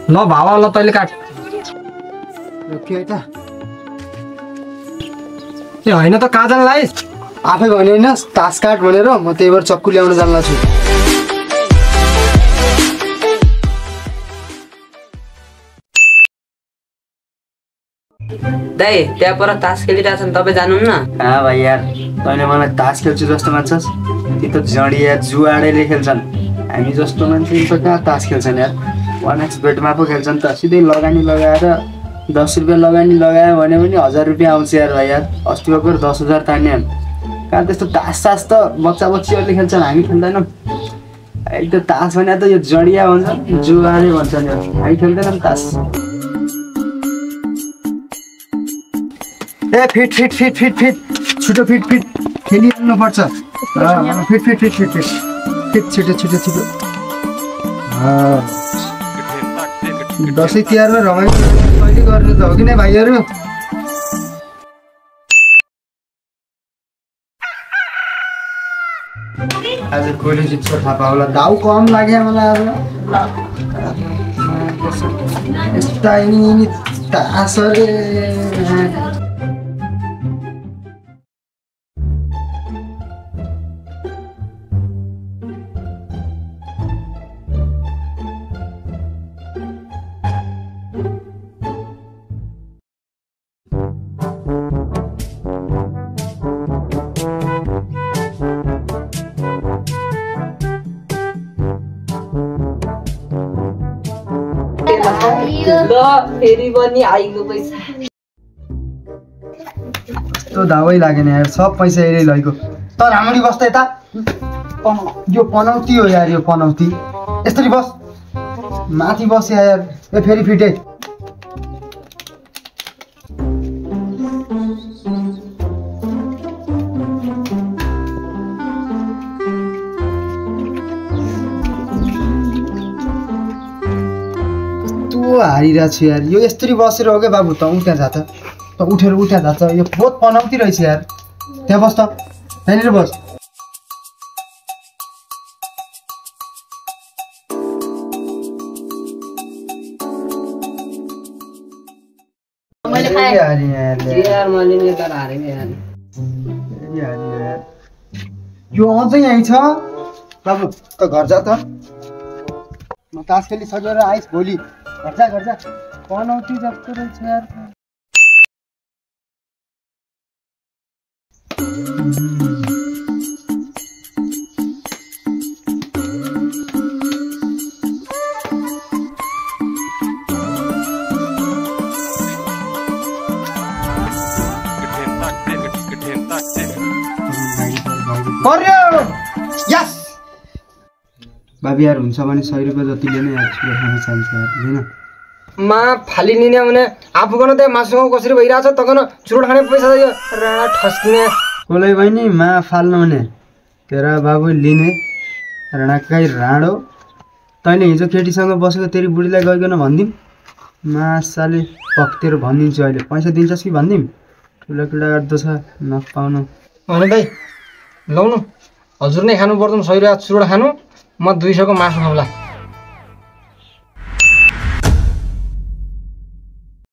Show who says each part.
Speaker 1: ल भावा ल तैँले काट।
Speaker 2: के त
Speaker 1: ए होइन त कहाँ जान लाइस?
Speaker 2: आफै भने होइन तास काट भनेर म त्यही भएर चक्कु ल्याउन जान्ला छु।
Speaker 3: दाइ त्यहाँ पर तास खेलिरहेछन्, तपाईँ जानुहुन्न?
Speaker 2: कहाँ भाइ यार, तैँले मलाई तास खेल्छु जस्तो मान्छस्? ती त जडिया जुवाडेले खेल्छन्। हामी जस्तो मान्छे त कहाँ तास खेल्छन् यार। 1x बेटमा पो खेल्छन् त। सिधै लगानी लगाएर 10 रुपियाँ लगानी लगायो भने पनि 1000 रुपियाँ आउँछ यार भाइ यार। अस्ति भर्खर 10,000 तान्ने हामी। कहाँ त्यस्तो तास सास त बच्चा बच्चीहरूले खेल्छन्, हामी खेल्दैनौँ। अहिले त तास भने त यो जडिया भन्छ, जुवाडे भन्छन् यार। हामी खेल्दैनौँ तास। ए फिट फिट फिट फिट फिट छिटो फिट फिट खेलिहाल्नु पर्छ। फिट फिट फिट फिट फिट फिट छिटो छिटो छिटो। दसैँ तिहारमा रमाइलो कहिले गर्नु त हो कि नै भाइहरू? आज कोले जित्छ थाहा पाउला। दाउ कम लाग्यो मलाई अब। यस्ता यिनी तासले
Speaker 3: फेरि पनि आइगयो पैसा।
Speaker 2: तो दावै लागेन यार, सब पैसा यही लैको। त राम्ररी बस्छ यता। यो पनौती हो यार, यो पनौती। यसरी बस, माथि बस यार। ए फेरि फिटे। हारिरहेको छु यार। यो यस्तरी बसेर हो क्या बाबु? त उठ्या जात त उठेर उठ्या जात। यो बहुत पनौती रहेछ यार। त्यहाँ बस त, त्यहाँनिर बस। यो अझै यहीँ छ बाबु। त घर जा त। म तास खेलिसकेर आइस भोलि। घर जा पनौती जस्तो रहेछ यार। बाबी यार हुन्छ भने 100 रुपियाँ जतिले नै यार चुरा खान चाहन्छ यार, हैन?
Speaker 1: मा फाली लिने भने आफूको त मासुको कसरी भइरहेछ तकन चुरोट खाने पैसा यो राणा ठस्किने।
Speaker 2: कोलै बहिनी मा फाल्नु भने तेरा बाबु लिने राणाकै राणो। तैँले हिजो केटीसँग बसेको तेरी बुढीलाई गइकन भन्दिम मासाले पक्तेर भनिदिन्छु। अहिले पैसा दिन्छस् कि भन्दिम? ठुलो किडा गर्दो छ नपाउनु।
Speaker 1: भने दाइ लौनु हजुर नै खानु पर्दैन 100 रुपियाँ चुरोट खानु, म 200 को मासु खाउँला।